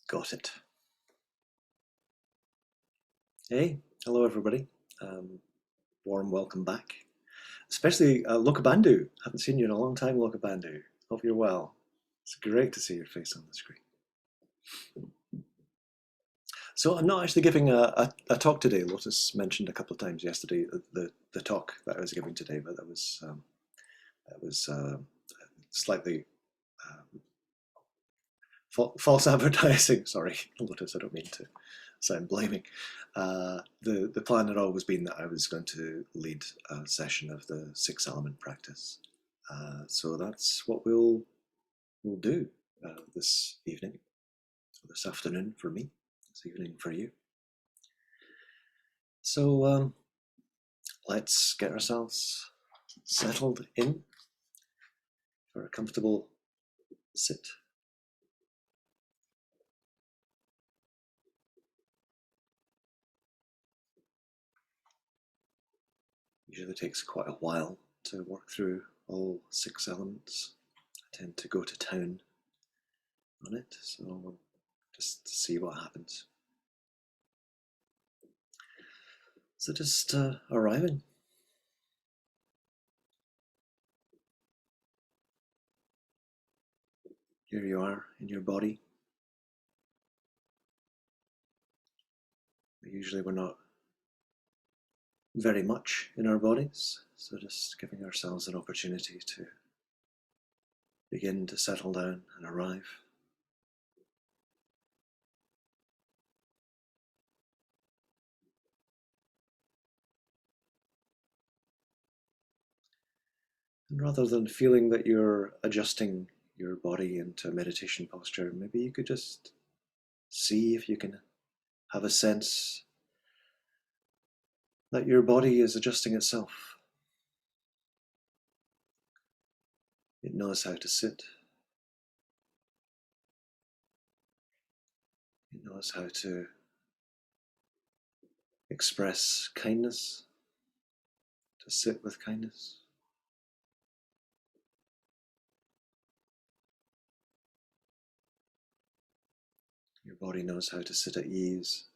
Got it. Hey, hello everybody. Warm welcome back. Especially Lokabandu. Haven't seen you in a long time, Lokabandu. Hope you're well. It's great to see your face on the screen. So I'm not actually giving a talk today. Lotus mentioned a couple of times yesterday the talk that I was giving today, but that was slightly false advertising. Sorry, Lotus. I don't mean to sound blaming. The plan had always been that I was going to lead a session of the six element practice. So that's what we'll do this evening, this afternoon for me, this evening for you. So let's get ourselves settled in for a comfortable sit. Usually takes quite a while to work through all six elements. I tend to go to town on it, so just to see what happens. So just arriving. Here you are in your body. Usually we're not very much in our bodies, so just giving ourselves an opportunity to begin to settle down and arrive. And rather than feeling that you're adjusting your body into a meditation posture, maybe you could just see if you can have a sense that your body is adjusting itself. It knows how to sit. It knows how to express kindness, to sit with kindness. Your body knows how to sit at ease.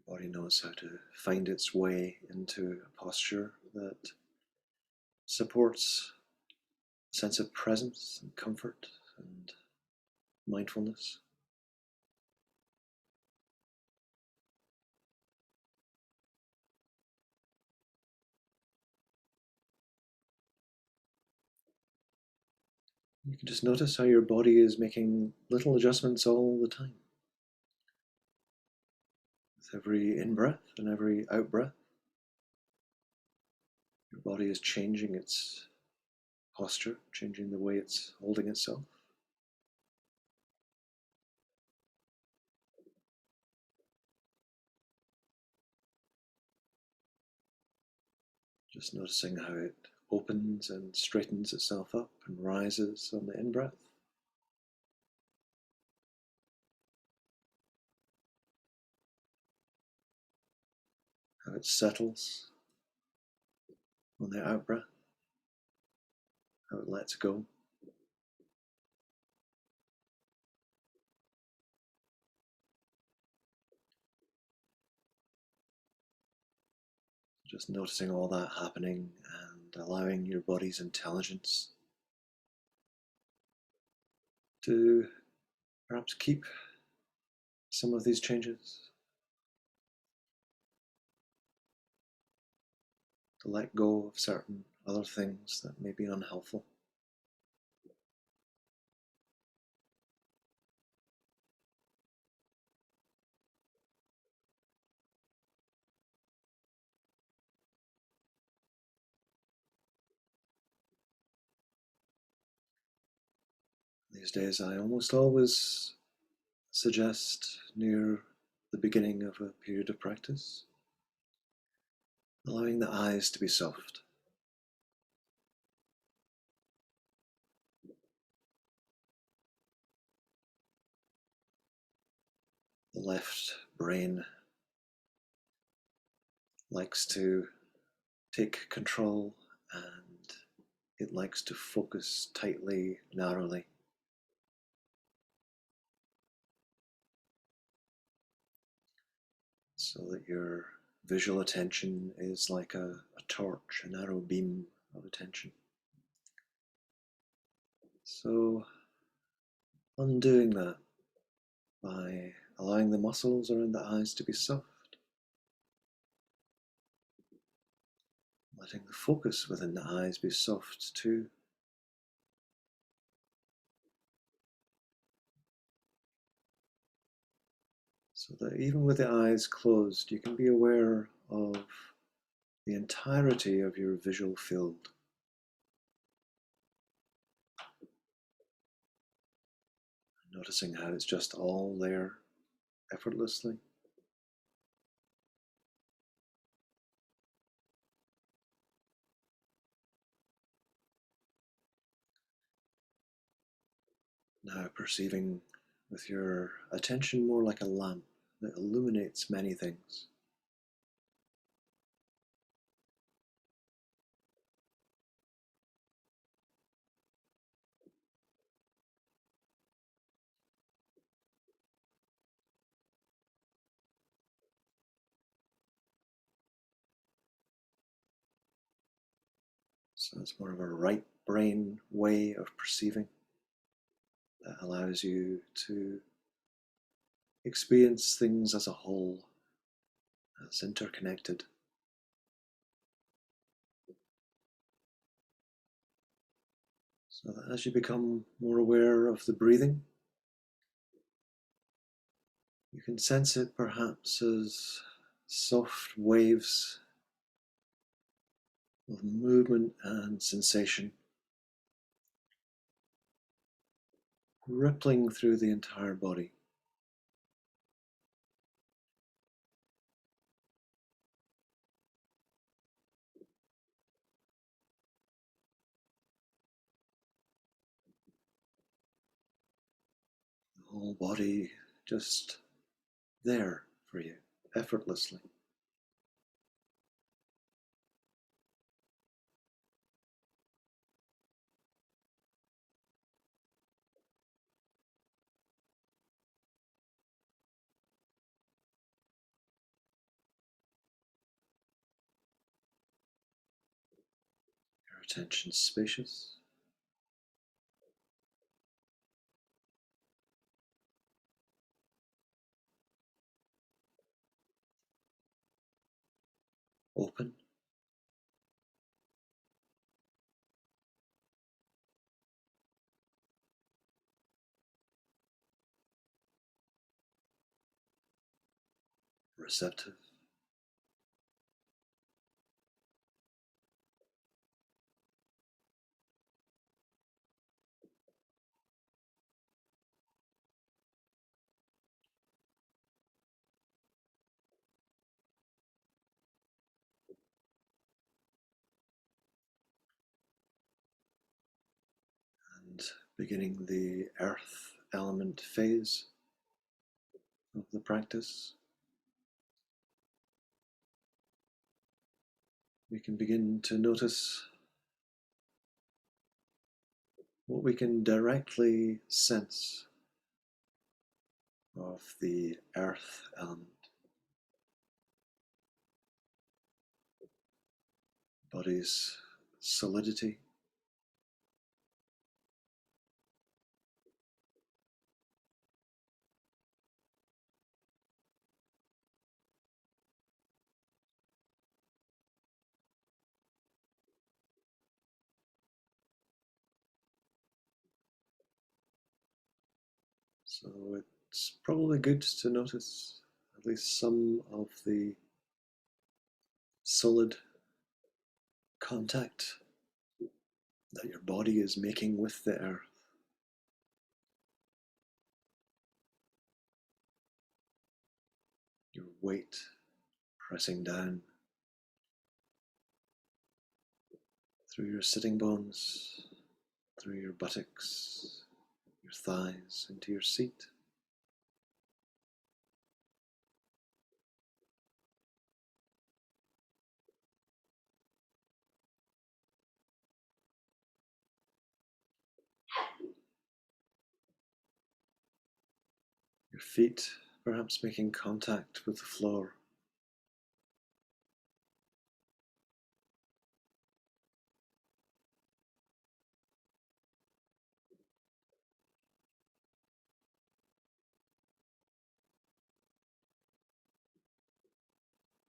Your body knows how to find its way into a posture that supports a sense of presence and comfort and mindfulness. You can just notice how your body is making little adjustments all the time. With every in-breath and every out-breath, your body is changing its posture, changing the way it's holding itself. Just noticing how it opens and straightens itself up and rises on the in-breath. How it settles on the out-breath. How it lets go. Just noticing all that happening and allowing your body's intelligence to perhaps keep some of these changes, to let go of certain other things that may be unhelpful. These days I almost always suggest near the beginning of a period of practice, allowing the eyes to be soft. The left brain likes to take control and it likes to focus tightly, narrowly. So that your visual attention is like a torch, a narrow beam of attention. So undoing that by allowing the muscles around the eyes to be soft, letting the focus within the eyes be soft too. So that even with the eyes closed, you can be aware of the entirety of your visual field. Noticing how it's just all there effortlessly. Now perceiving with your attention more like a lamp that illuminates many things. So it's more of a right brain way of perceiving that allows you to experience things as a whole, as interconnected. So that as you become more aware of the breathing, you can sense it perhaps as soft waves of movement and sensation rippling through the entire body. The whole body just there for you, effortlessly. Your attention spacious, open, receptive. And beginning the earth element phase of the practice, we can begin to notice what we can directly sense of the earth element. Body's solidity, so it's probably good to notice at least some of the solid contact that your body is making with the earth. Your weight pressing down through your sitting bones, through your buttocks, your thighs, into your seat. Your feet perhaps making contact with the floor.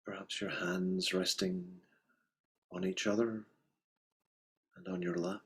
Perhaps your hands resting on each other and on your lap.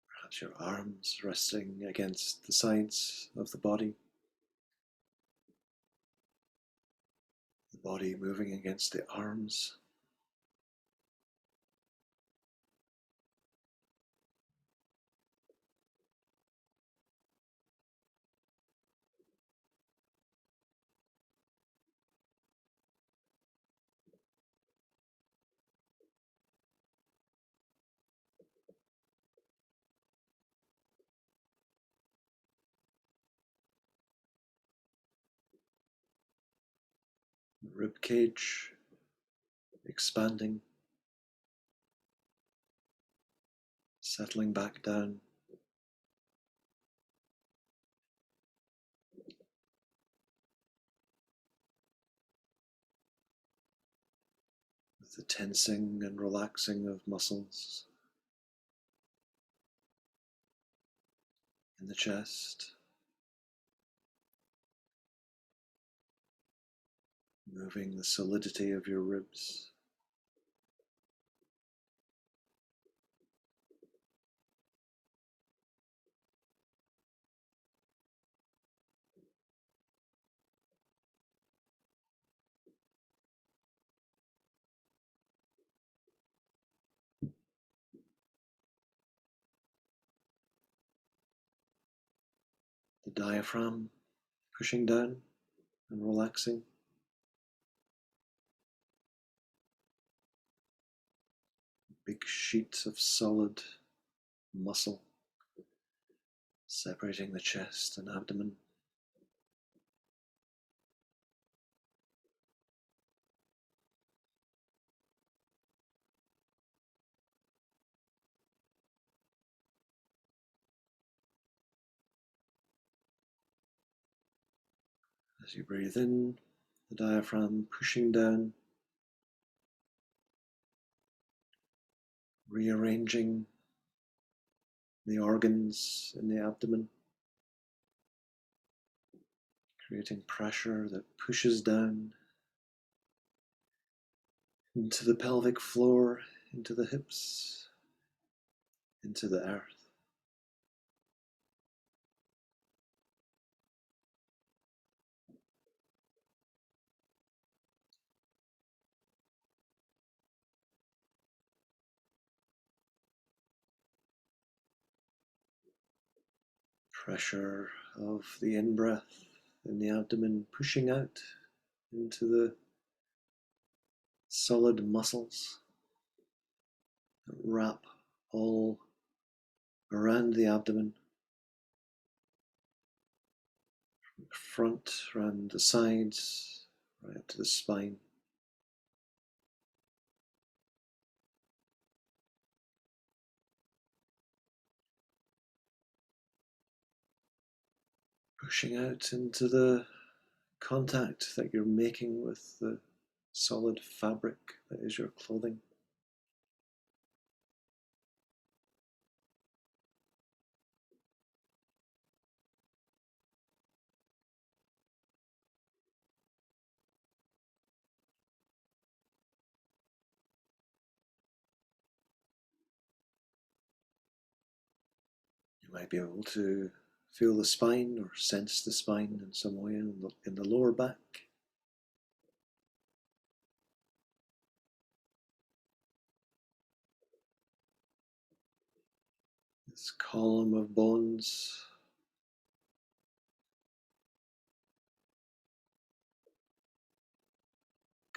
Perhaps your arms resting against the sides of the body moving against the arms. Rib cage expanding, settling back down. With the tensing and relaxing of muscles in the chest, moving the solidity of your ribs. The diaphragm pushing down and relaxing. Big sheets of solid muscle separating the chest and abdomen. As you breathe in, the diaphragm pushing down, rearranging the organs in the abdomen, creating pressure that pushes down into the pelvic floor, into the hips, into the earth. Pressure of the in-breath in the abdomen pushing out into the solid muscles that wrap all around the abdomen, from the front, around the sides, right up to the spine. Pushing out into the contact that you're making with the solid fabric that is your clothing. You might be able to feel the spine or sense the spine in some way in the lower back. This column of bones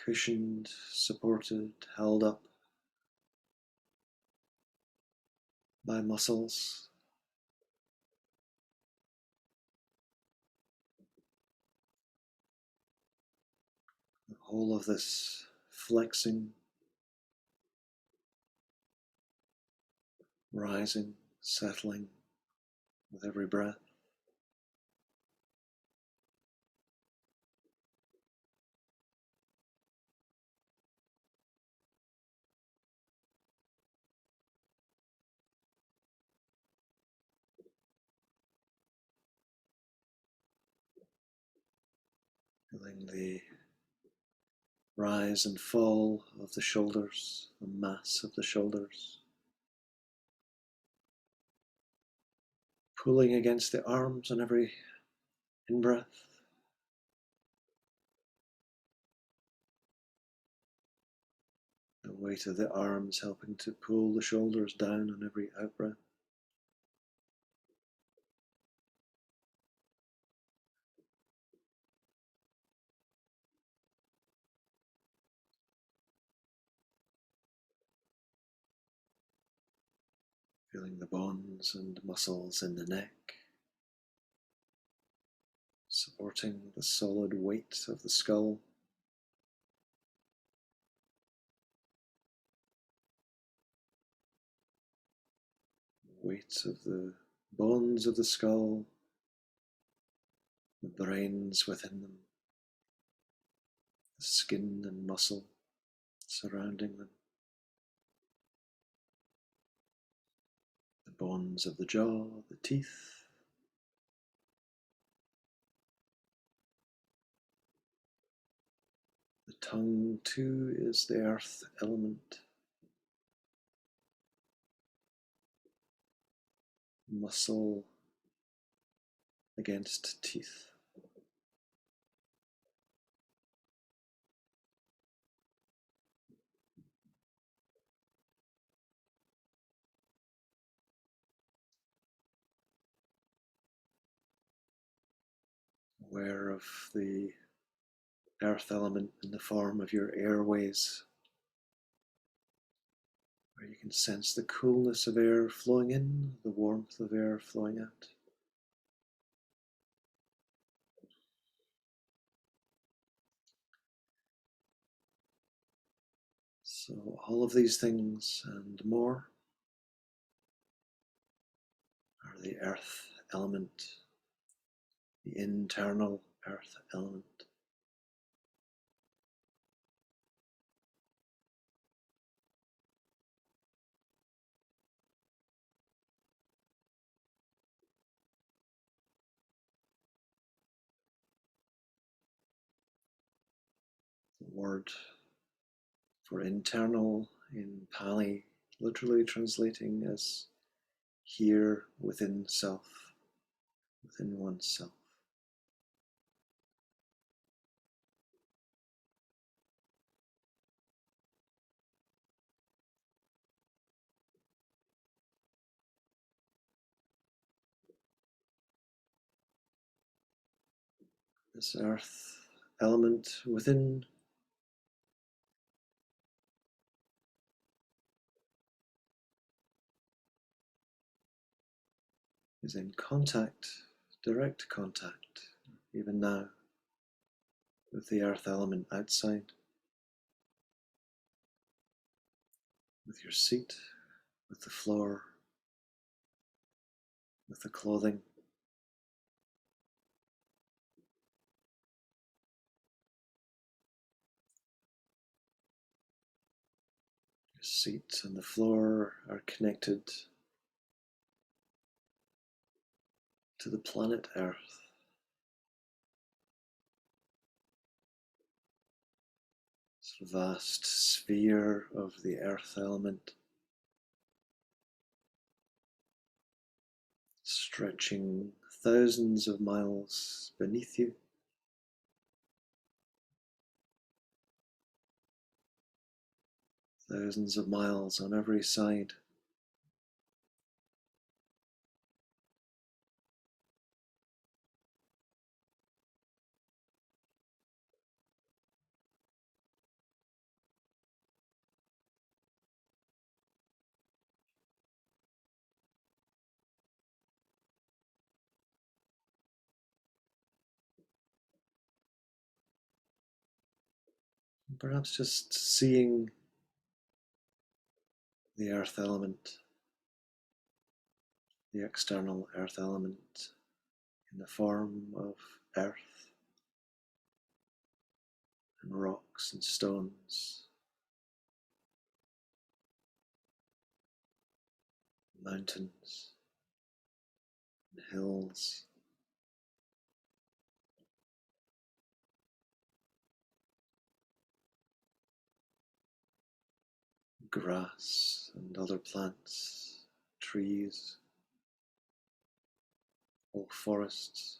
cushioned, supported, held up by muscles. The whole of this flexing, rising, settling with every breath. Feeling the rise and fall of the shoulders, the mass of the shoulders. Pulling against the arms on every in-breath. The weight of the arms helping to pull the shoulders down on every out-breath. Feeling the bones and muscles in the neck, supporting the solid weight of the skull. Weight of the bones of the skull, the brains within them, the skin and muscle surrounding them, the bones of the jaw, the teeth, the tongue too is the earth element. Muscle against teeth. Aware of the earth element in the form of your airways, where you can sense the coolness of air flowing in, the warmth of air flowing out. So all of these things and more are the earth element, the internal earth element. The word for internal in Pali literally translating as here within self, within oneself. This earth element within is in contact, direct contact, even now, with the earth element outside, with your seat, with the floor, with the clothing. Your seat and the floor are connected to the planet Earth. This vast sphere of the earth element, stretching thousands of miles beneath you. Thousands of miles on every side. Perhaps just seeing the earth element, the external earth element, in the form of earth and rocks and stones, mountains and hills, grass and other plants, trees, whole forests.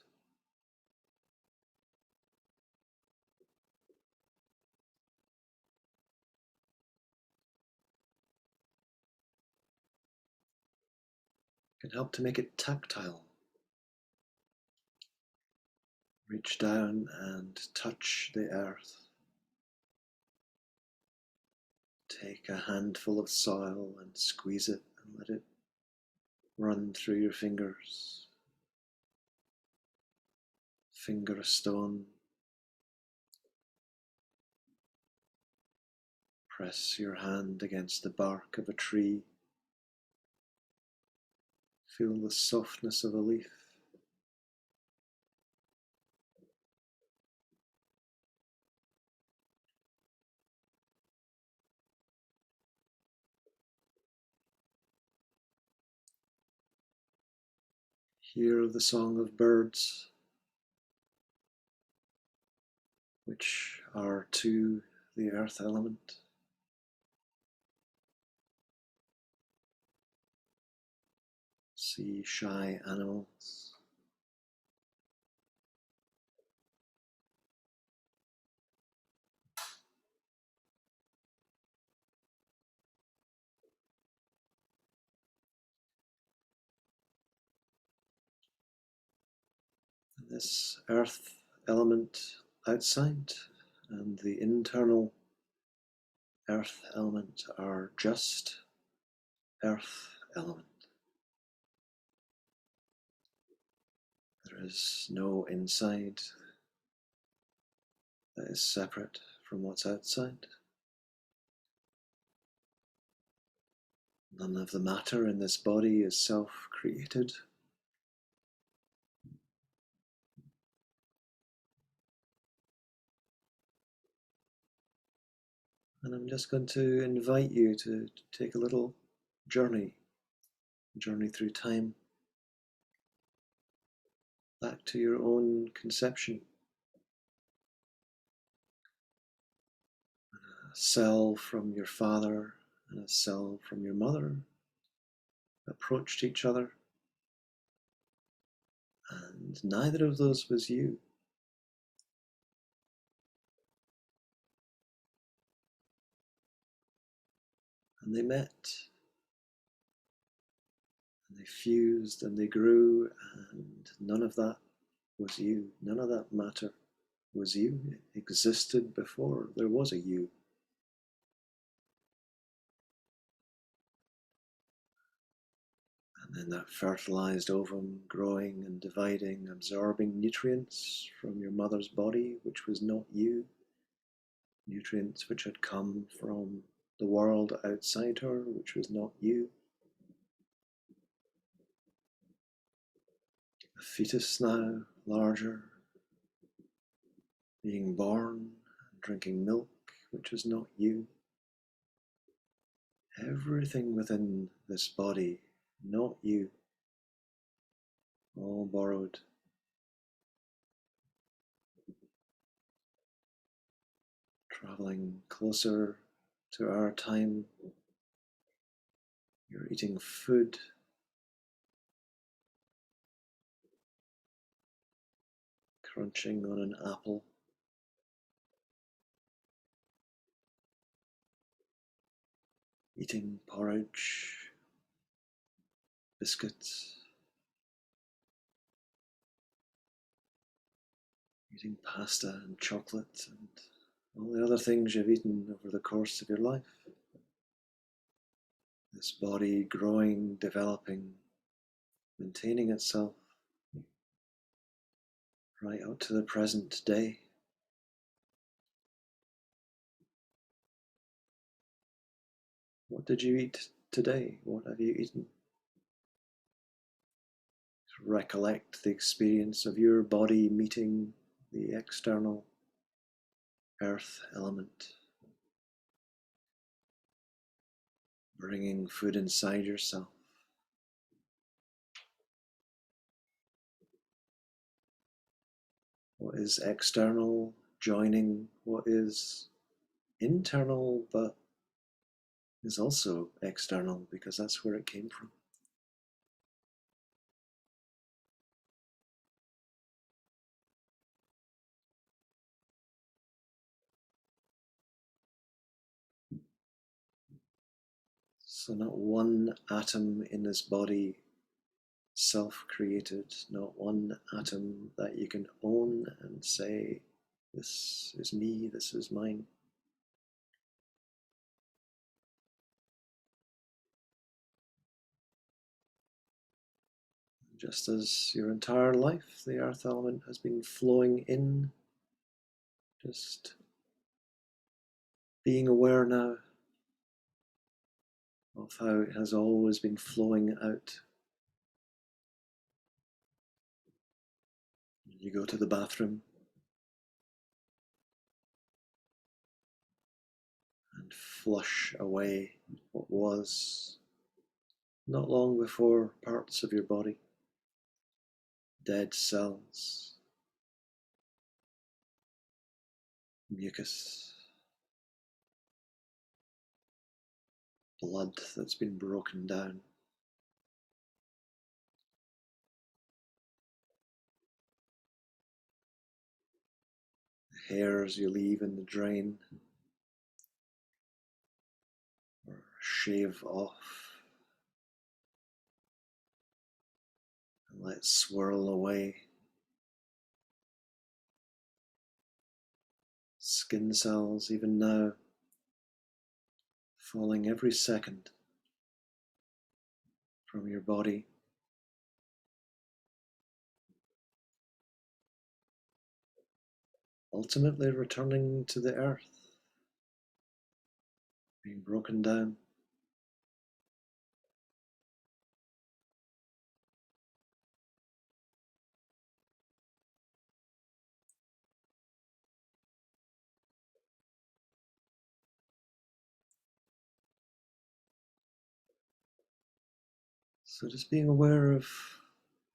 Can help to make it tactile. Reach down and touch the earth. Take a handful of soil and squeeze it and let it run through your fingers. Finger a stone. Press your hand against the bark of a tree. Feel the softness of a leaf. Hear the song of birds, which are to the earth element. See shy animals. And this earth element outside and the internal earth element are just earth element. There is no inside that is separate from what's outside. None of the matter in this body is self-created. And I'm just going to invite you to take a little journey through time, back to your own conception. A cell from your father and a cell from your mother approached each other, and neither of those was you. And they met, and they fused, and they grew, and none of that was you. None of that matter was you. It existed before there was a you. And then that fertilized ovum growing and dividing, absorbing nutrients from your mother's body, which was not you. Nutrients which had come from the world outside her, which was not you. A fetus now, larger, being born, drinking milk, which was not you. Everything within this body, not you, all borrowed. Traveling closer to our time, you're eating food, crunching on an apple, eating porridge, biscuits, eating pasta and chocolate and all the other things you've eaten over the course of your life. This body growing, developing, maintaining itself right up to the present day. What did you eat today? What have you eaten? Recollect the experience of your body meeting the external earth element, bringing food inside yourself. What is external joining what is internal, but is also external because that's where it came from. So not one atom in this body self-created, not one atom that you can own and say, this is me, this is mine. Just as your entire life, the earth element has been flowing in, just being aware now of how it has always been flowing out. You go to the bathroom and flush away what was not long before parts of your body, dead cells, mucus, blood that's been broken down. The hairs you leave in the drain or shave off and let swirl away. Skin cells, even now, falling every second from your body. Ultimately returning to the earth, being broken down. So just being aware of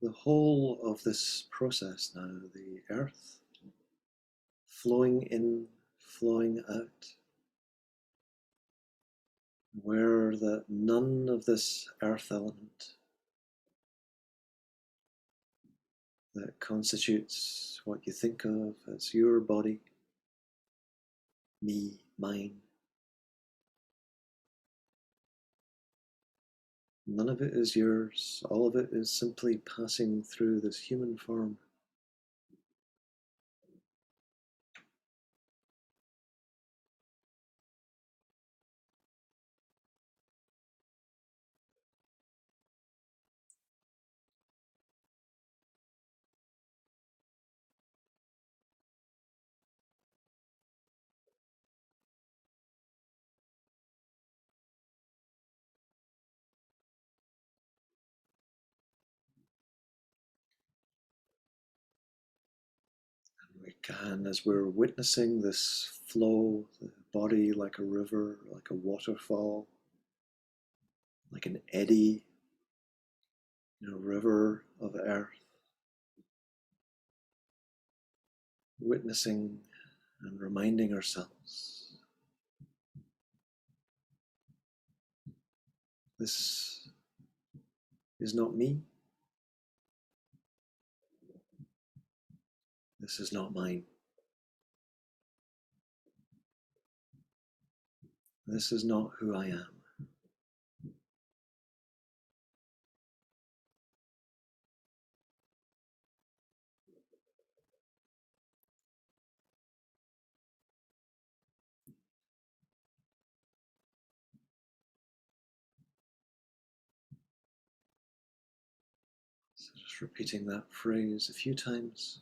the whole of this process now, the earth flowing in, flowing out. Aware that none of this earth element that constitutes what you think of as your body, me, mine, none of it is yours. All of it is simply passing through this human form. We can, as we're witnessing this flow, the body like a river, like a waterfall, like an eddy in a river of earth, witnessing and reminding ourselves this is not me, this is not mine, this is not who I am. So just repeating that phrase a few times.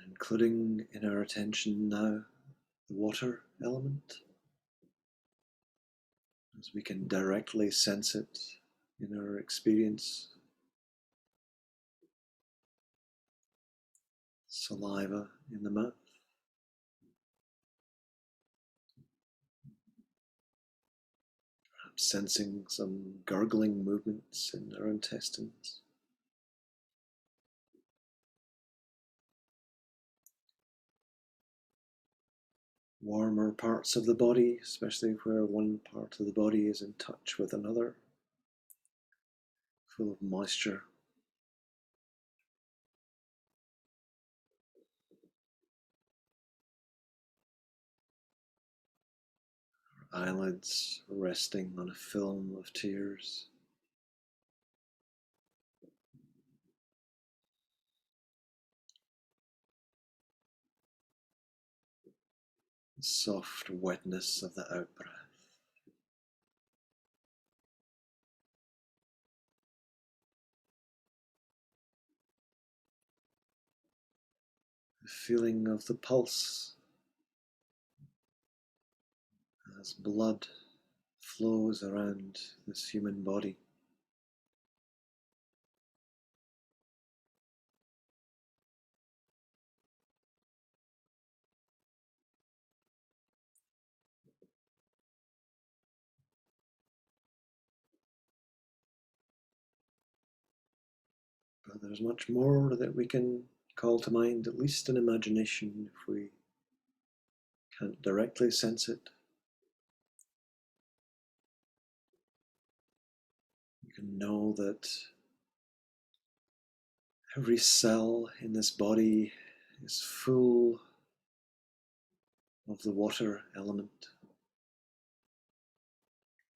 including in our attention now the water element, as we can directly sense it in our experience. Saliva in the mouth, perhaps sensing some gurgling movements in our intestines. Warmer parts of the body, especially where one part of the body is in touch with another, full of moisture. Eyelids resting on a film of tears. The soft wetness of the out-breath. The feeling of the pulse as blood flows around this human body. But there's much more that we can call to mind, at least in imagination, if we can't directly sense it. You can know that every cell in this body is full of the water element,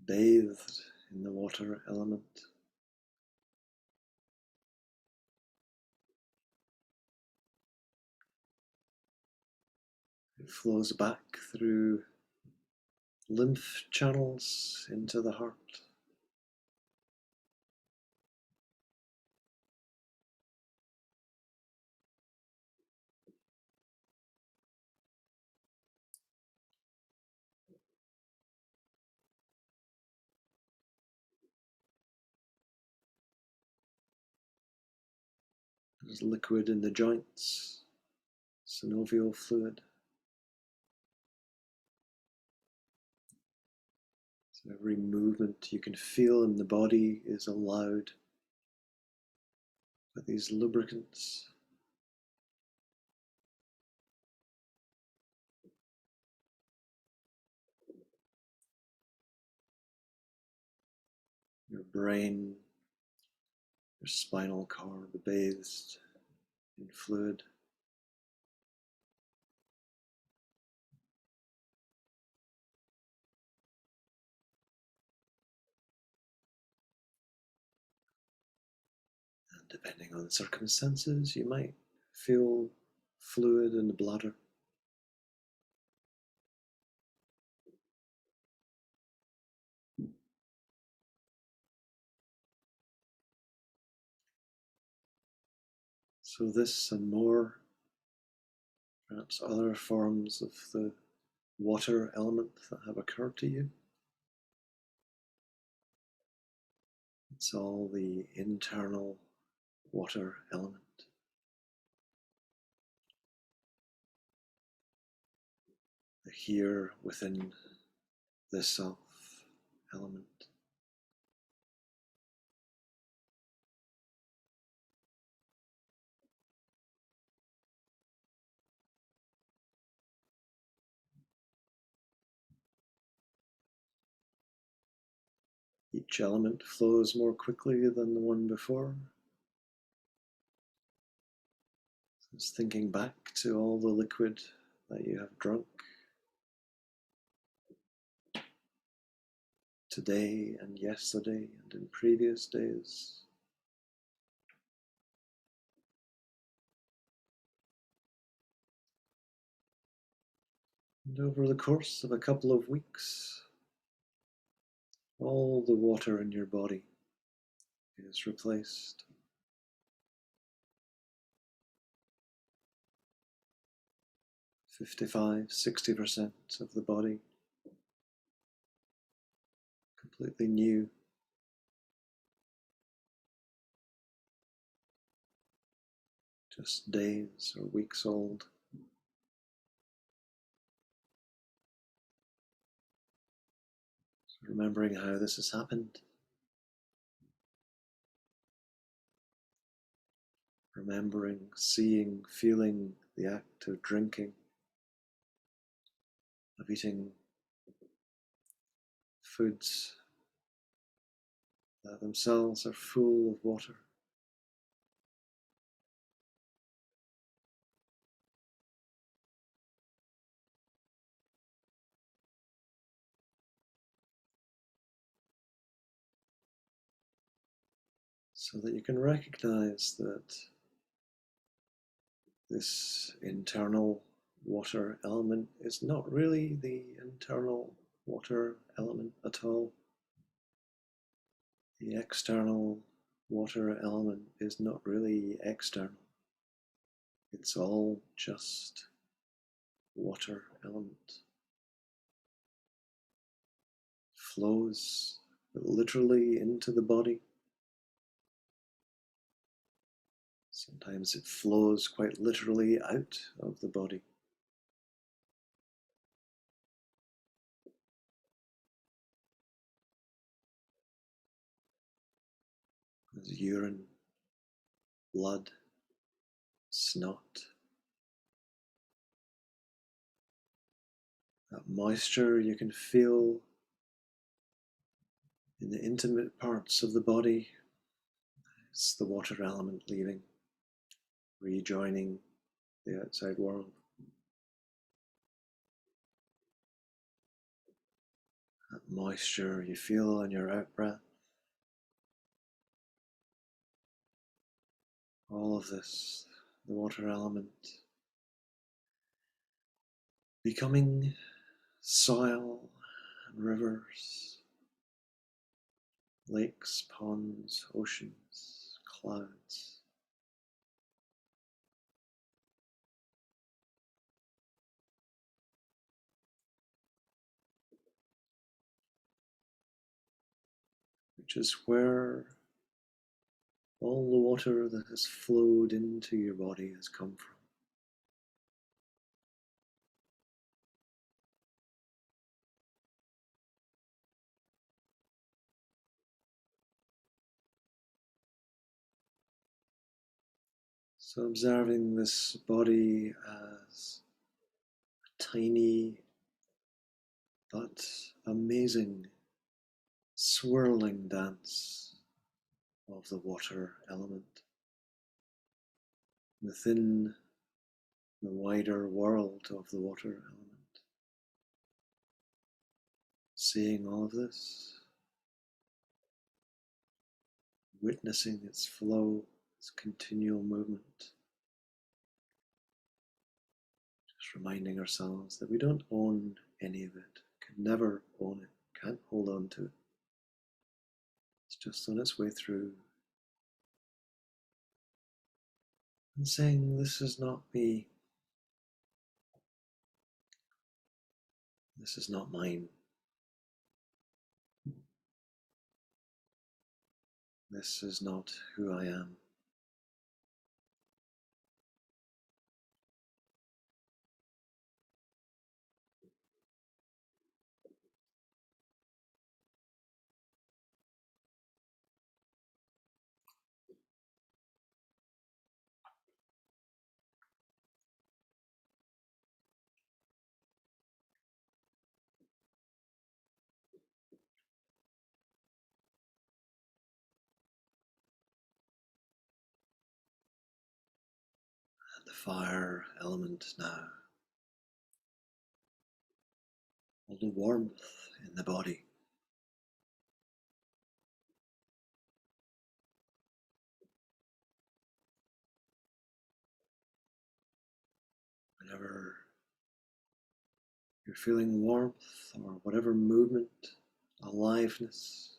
bathed in the water element. It flows back through lymph channels into the heart. There's liquid in the joints, synovial fluid. So every movement you can feel in the body is allowed by these lubricants. Your brain, your spinal cord bathed in fluid. And depending on the circumstances, you might feel fluid in the bladder. So this and more, perhaps other forms of the water element that have occurred to you. It's all the internal water element. The here within the self element. Each element flows more quickly than the one before. Just thinking back to all the liquid that you have drunk today and yesterday and in previous days. And over the course of a couple of weeks, all the water in your body is replaced. 55–60% of the body completely new. Just days or weeks old. So remembering how this has happened. Remembering, seeing, feeling the act of drinking, of eating foods that themselves are full of water. So that you can recognize that this internal water element is not really the internal water element at all. The external water element is not really external. It's all just water element. Flows literally into the body. Sometimes it flows quite literally out of the body. As urine, blood, snot. That moisture you can feel in the intimate parts of the body. It's the water element leaving, rejoining the outside world. That moisture you feel on your out-breath. All of this, the water element, becoming soil and rivers, lakes, ponds, oceans, clouds. Which is where all the water that has flowed into your body has come from. So observing this body as a tiny but amazing swirling dance of the water element within the wider world of the water element. Seeing all of this, witnessing its flow, its continual movement. Just reminding ourselves that we don't own any of it, can never own it, can't hold on to it. It's just on its way through. And saying, this is not me, this is not mine. This is not who I am. And the fire element now. All the warmth in the body. Whenever you're feeling warmth or whatever movement, aliveness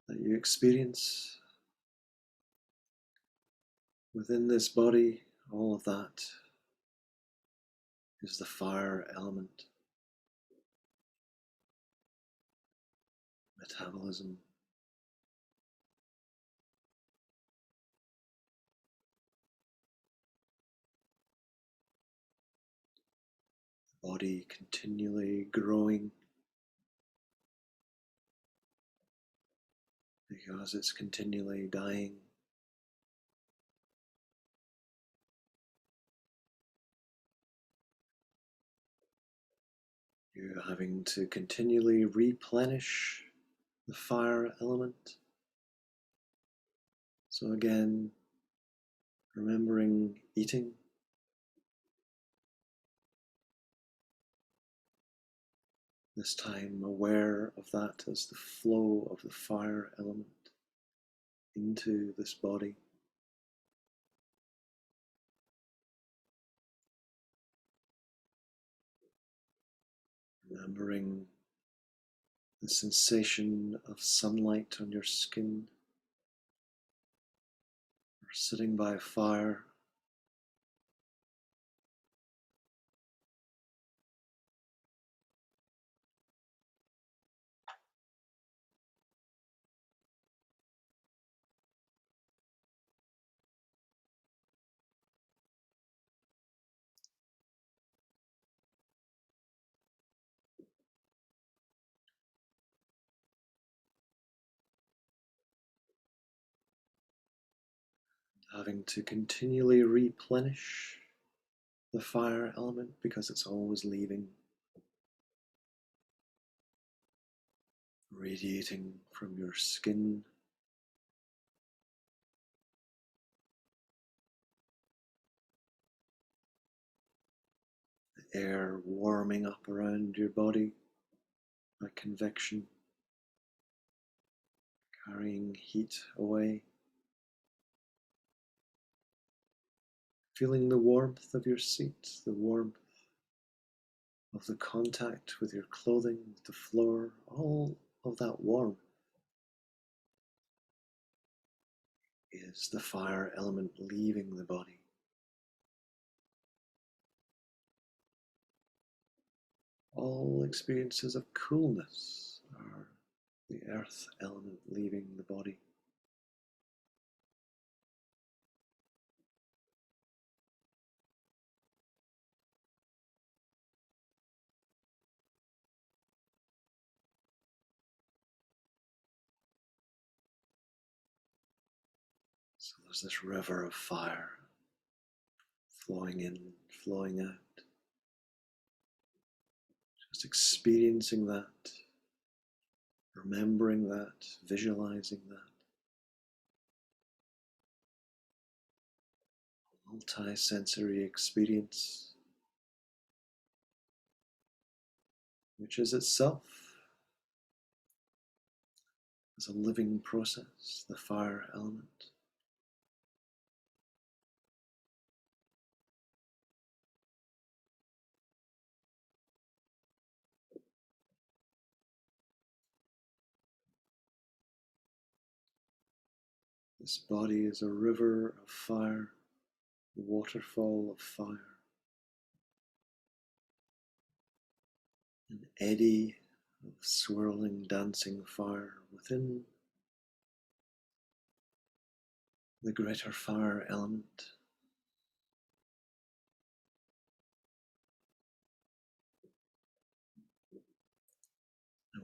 that you experience within this body, all of that is the fire element, metabolism, the body continually growing because it's continually dying. You're having to continually replenish the fire element. So again, remembering eating, this time aware of that as the flow of the fire element into this body. Remembering the sensation of sunlight on your skin, or sitting by a fire, having to continually replenish the fire element because it's always leaving, radiating from your skin, the air warming up around your body by convection, carrying heat away. Feeling the warmth of your seat, the warmth of the contact with your clothing, with the floor, all of that warmth is the fire element leaving the body. All experiences of coolness are the earth element leaving the body. So there's this river of fire flowing in, flowing out. Just experiencing that, remembering that, visualizing that. Multi-sensory experience, which is itself as a living process, the fire element. This body is a river of fire, a waterfall of fire, an eddy of swirling, dancing fire within the greater fire element.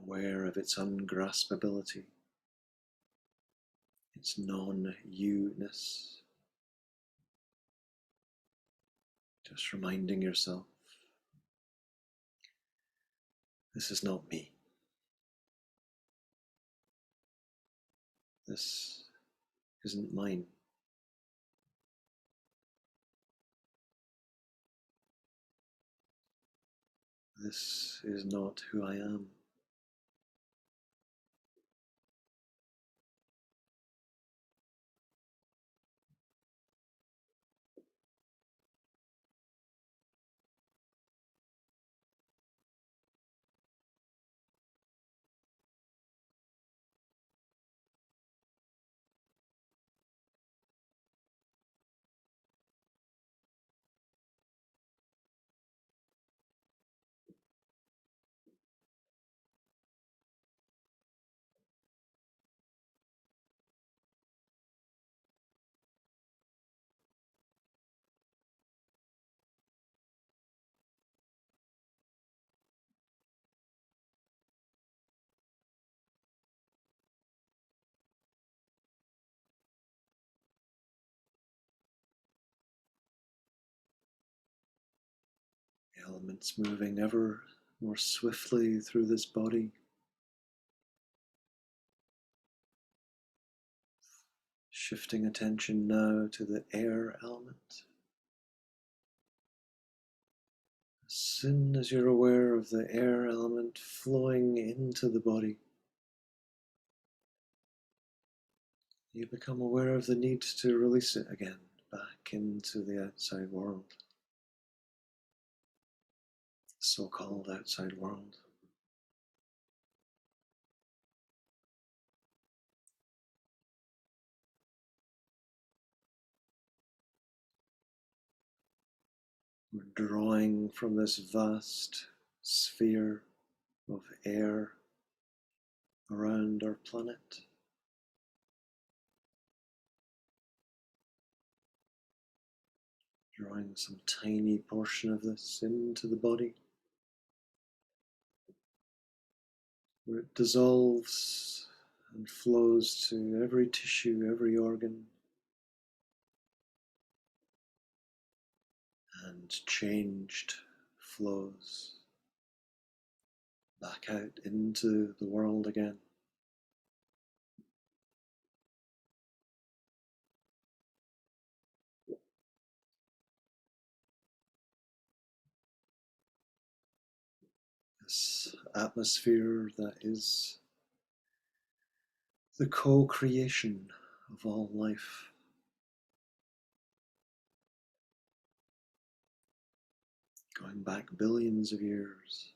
Aware of its ungraspability, its non-you-ness. Just reminding yourself, this is not me. This isn't mine. This is not who I am. Elements moving ever more swiftly through this body. Shifting attention now to the air element. As soon as you're aware of the air element flowing into the body, you become aware of the need to release it again back into the outside world, the so-called outside world. We're drawing from this vast sphere of air around our planet. Drawing some tiny portion of this into the body, where it dissolves and flows to every tissue, every organ, and changed flows back out into the world again. This atmosphere that is the co-creation of all life. Going back billions of years.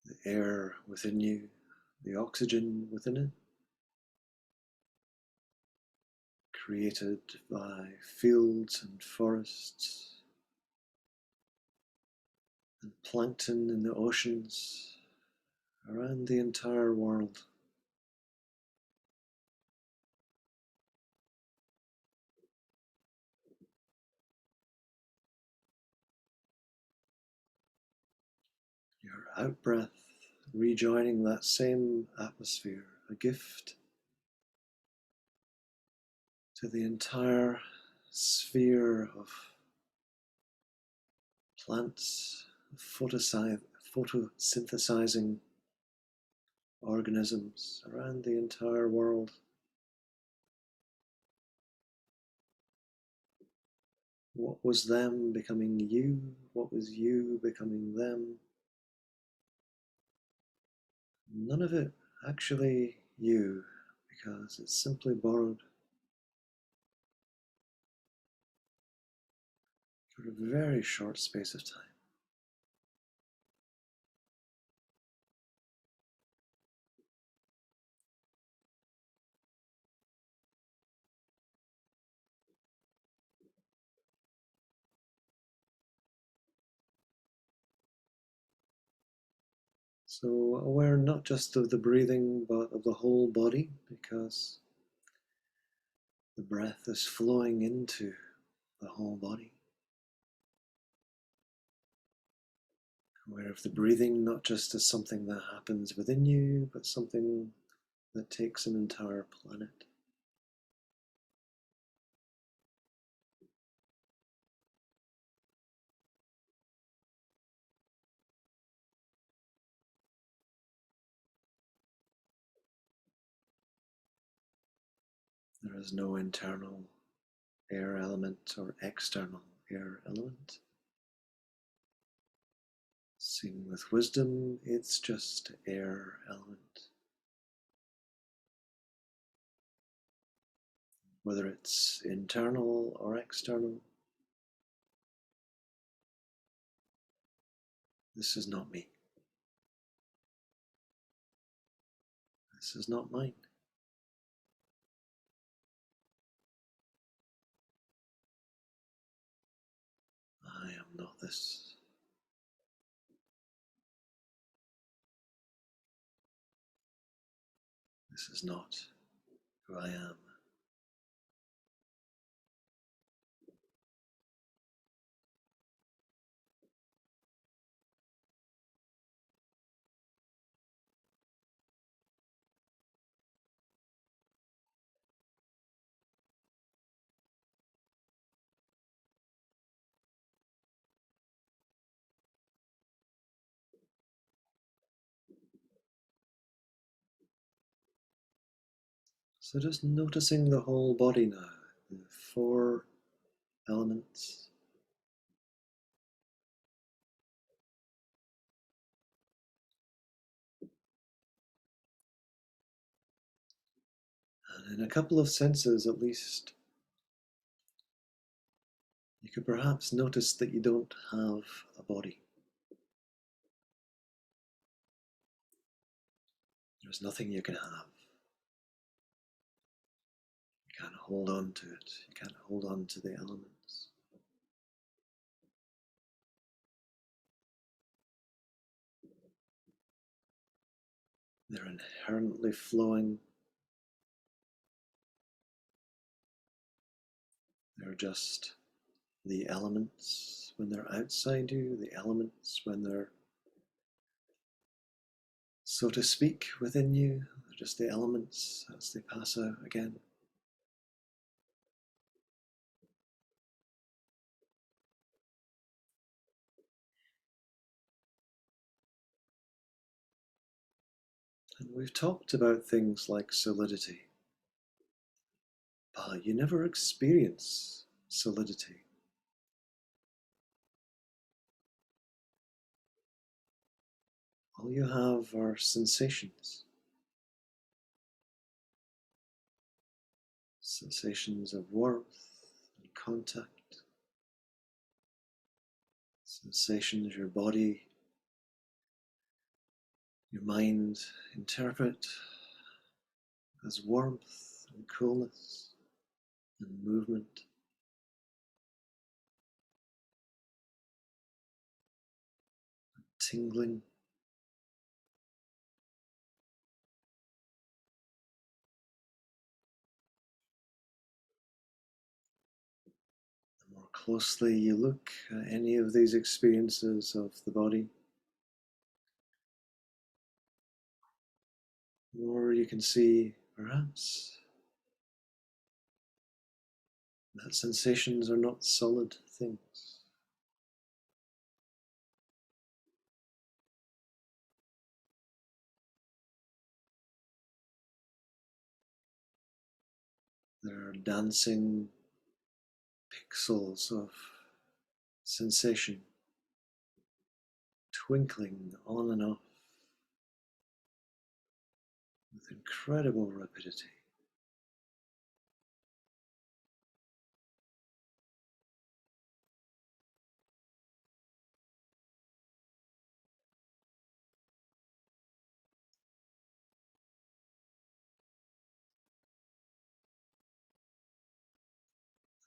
The air within you, the oxygen within it, created by fields and forests and plankton in the oceans around the entire world. Your out-breath rejoining that same atmosphere, a gift to the entire sphere of plants, photosynthesizing organisms around the entire world. What was them becoming you? What was you becoming them? None of it actually you, because it's simply borrowed for a very short space of time. So aware not just of the breathing, but of the whole body, because the breath is flowing into the whole body. Aware of the breathing not just as something that happens within you, but something that takes an entire planet. There is no internal air element or external air element. Seen with wisdom, it's just air element. Whether it's internal or external, this is not me. This is not mine. I am not this. This is not who I am. So just noticing the whole body now, the four elements. And in a couple of senses at least, you could perhaps notice that you don't have a body. There's nothing you can have. You can't hold on to it. You can't hold on to the elements. They're inherently flowing. They're just the elements when they're outside you, the elements when they're, so to speak, within you. They're just the elements as they pass out again. And we've talked about things like solidity, but you never experience solidity. All you have are sensations. Sensations of warmth and contact. Sensations your body, your mind interpret as warmth and coolness and movement. Tingling. The more closely you look at any of these experiences of the body, the more you can see, perhaps, that sensations are not solid things. They're dancing pixels of sensation, twinkling on and off with incredible rapidity.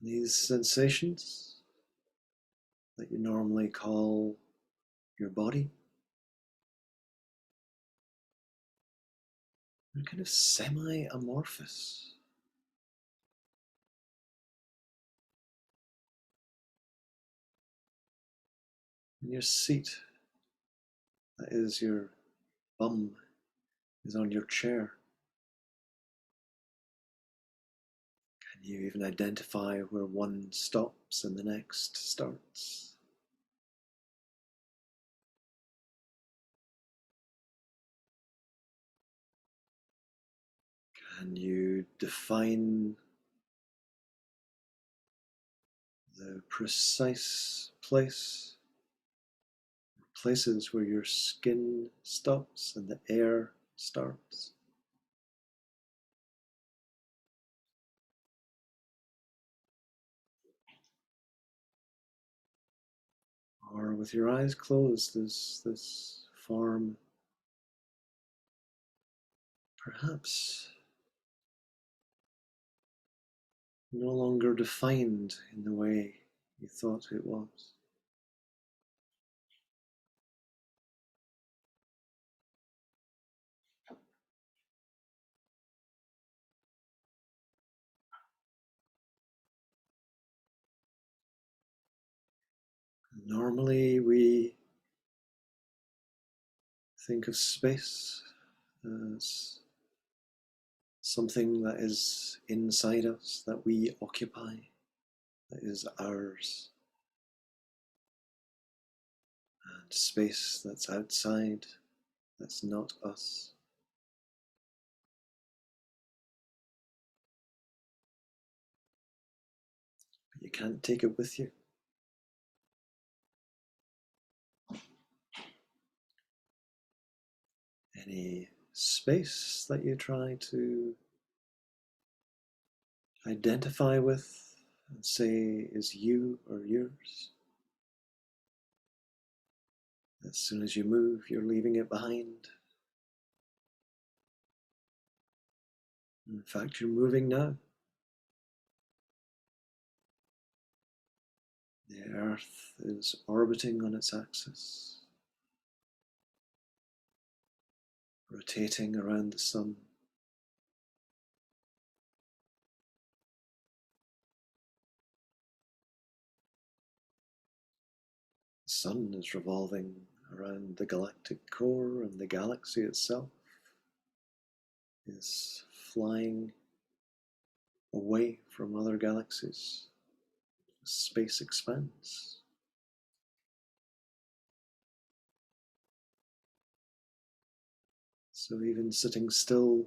These sensations that you normally call your body are kind of semi-amorphous. And your seat, that is your bum, is on your chair. Can you even identify where one stops and the next starts? Can you define the precise places where your skin stops and the air starts? Or with your eyes closed, this form perhaps no longer defined in the way you thought it was. Normally we think of space as something that is inside us, that we occupy, that is ours, and space that's outside, that's not us. can't take it with you. Any space that you try to identify with and say is you or yours. As soon as you move, you're leaving it behind. In fact, you're moving now. The Earth is orbiting on its axis, rotating around the Sun. The Sun is revolving around the galactic core, and the galaxy itself is flying away from other galaxies. Space expands. So even sitting still,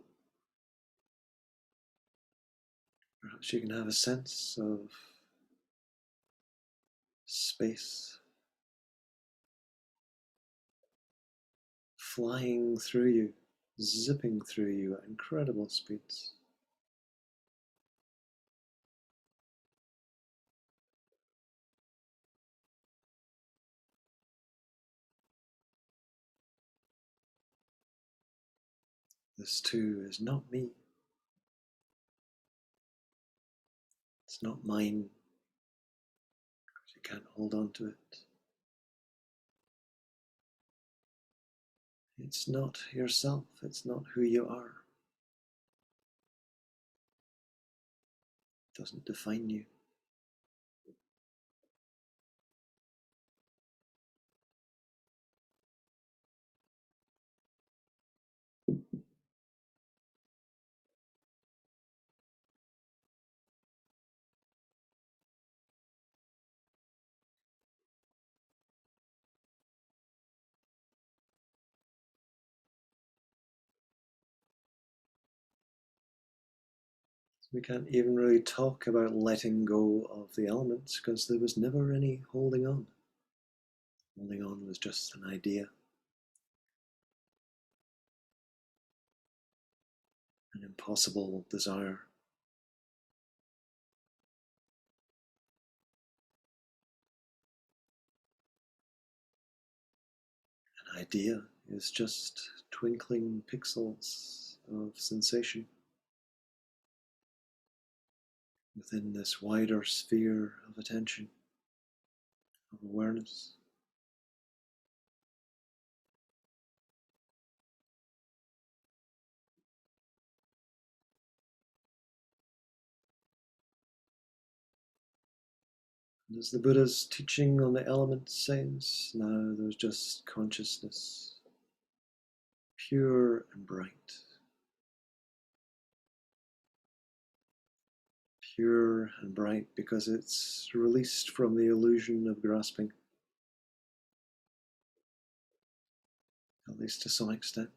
perhaps you can have a sense of space flying through you, zipping through you at incredible speeds. This too is not me. It's not mine, because you can't hold on to it. It's not yourself, it's not who you are. It doesn't define you. We can't even really talk about letting go of the elements because there was never any holding on. Holding on was just an idea, an impossible desire. An idea is just twinkling pixels of sensation within this wider sphere of attention, of awareness. And as the Buddha's teaching on the elements says, now there's just consciousness, pure and bright. Pure and bright because it's released from the illusion of grasping, at least to some extent.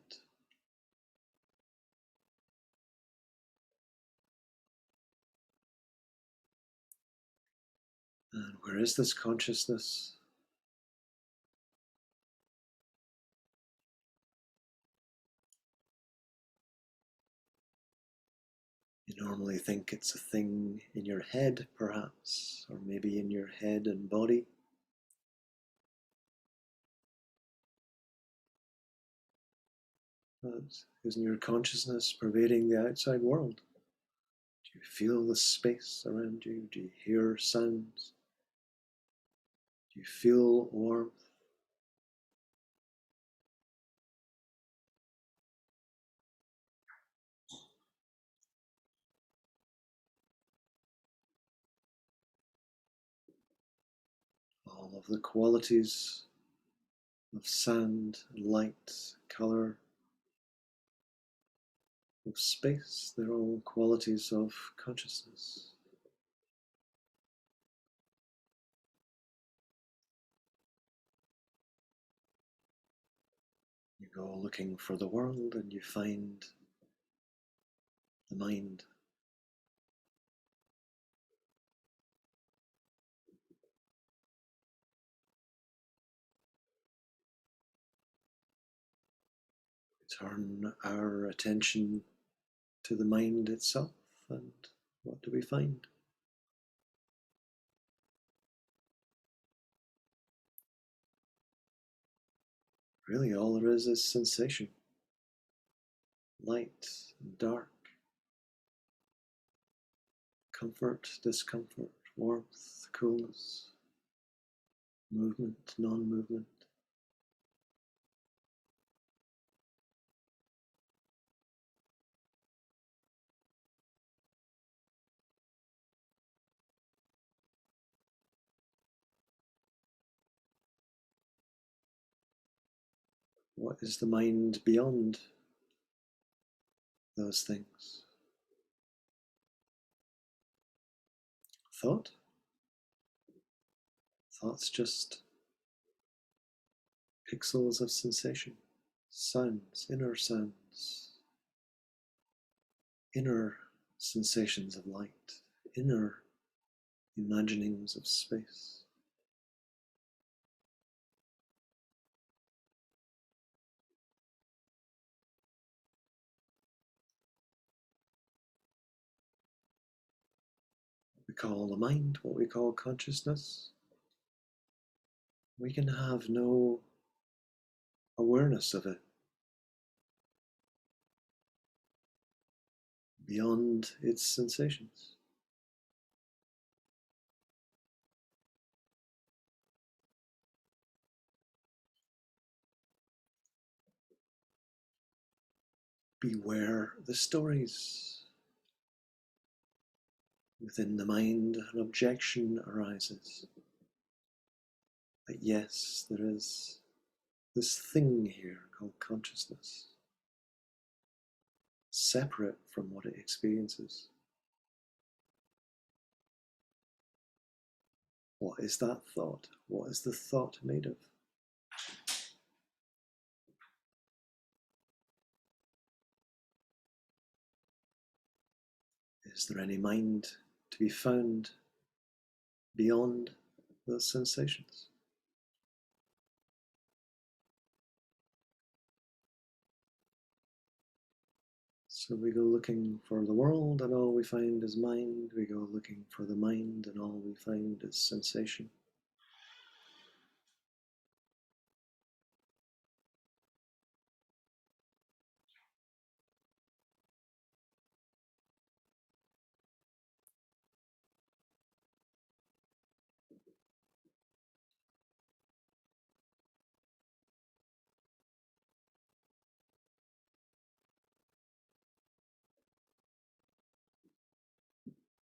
And where is this consciousness? You normally think it's a thing in your head, perhaps, or maybe in your head and body. But isn't your consciousness pervading the outside world? Do you feel the space around you? Do you hear sounds? Do you feel warmth? All of the qualities of sound, light, color, of space, they're all qualities of consciousness. You go looking for the world and you find the mind. turn our attention to the mind itself, and what do we find? Really, all there is sensation. Light and dark. Comfort, discomfort, warmth, coolness. Movement, non-movement. What is the mind beyond those things? Thought? Thought's just pixels of sensation, sounds, inner sensations of light, inner imaginings of space. What we call the mind, what we call consciousness, we can have no awareness of it beyond its sensations. Beware the stories. Within the mind, an objection arises that yes, there is this thing here called consciousness, separate from what it experiences. What is that thought? What is the thought made of? Is there any mind to be found beyond those sensations? So we go looking for the world and all we find is mind. We go looking for the mind and all we find is sensation.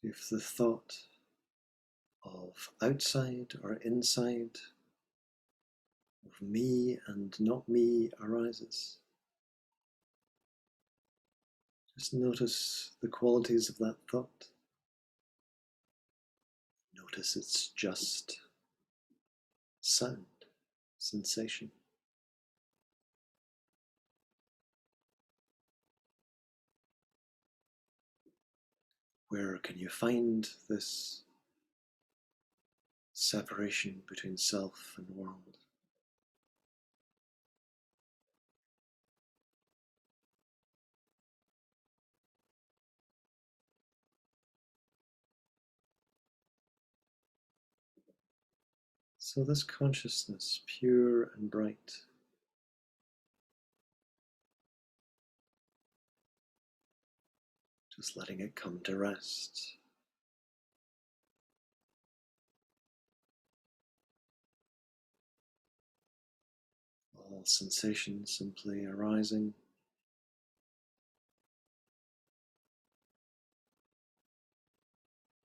If the thought of outside or inside, of me and not me arises, just notice the qualities of that thought. Notice it's just sound, sensation. Where can you find this separation between self and world? So this consciousness, pure and bright, just letting it come to rest. All sensations simply arising.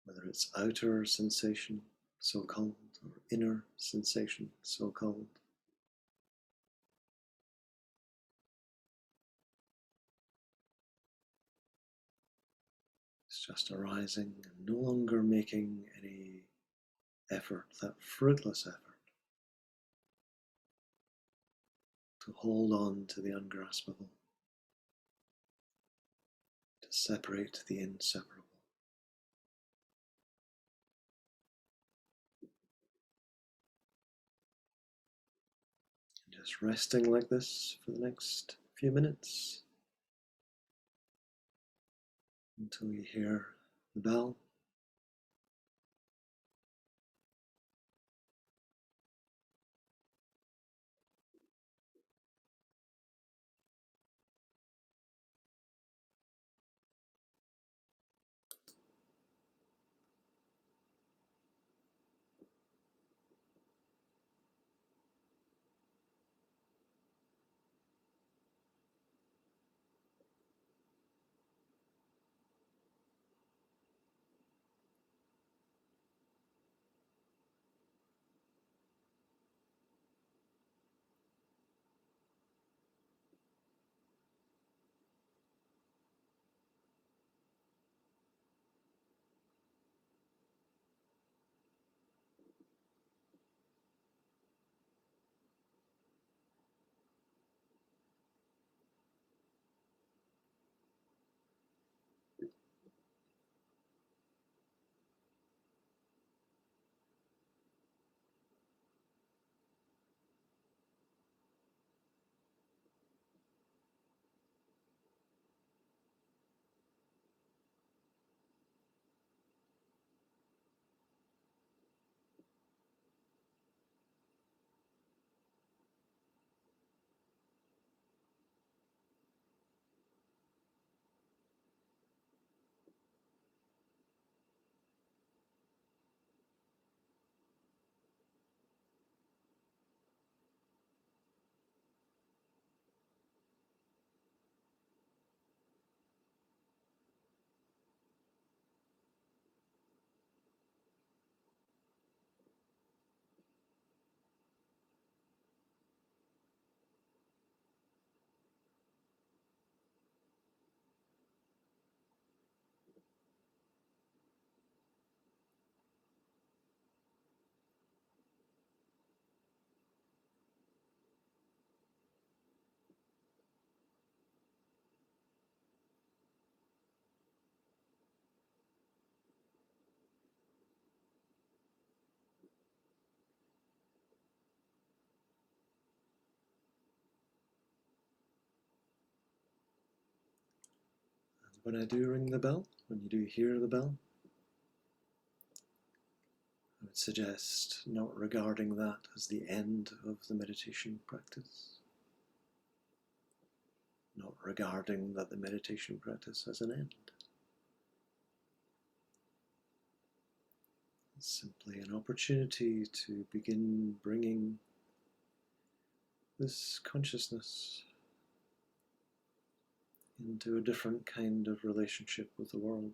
Whether it's outer sensation, so-called, or inner sensation, so-called. It's just arising and no longer making any effort, that fruitless effort, to hold on to the ungraspable, to separate the inseparable. And just resting like this for the next few minutes until you hear the bell. And when I do ring the bell, when you do hear the bell, I would suggest not regarding that as the end of the meditation practice, not regarding that the meditation practice has an end. It's simply an opportunity to begin bringing this consciousness into a different kind of relationship with the world.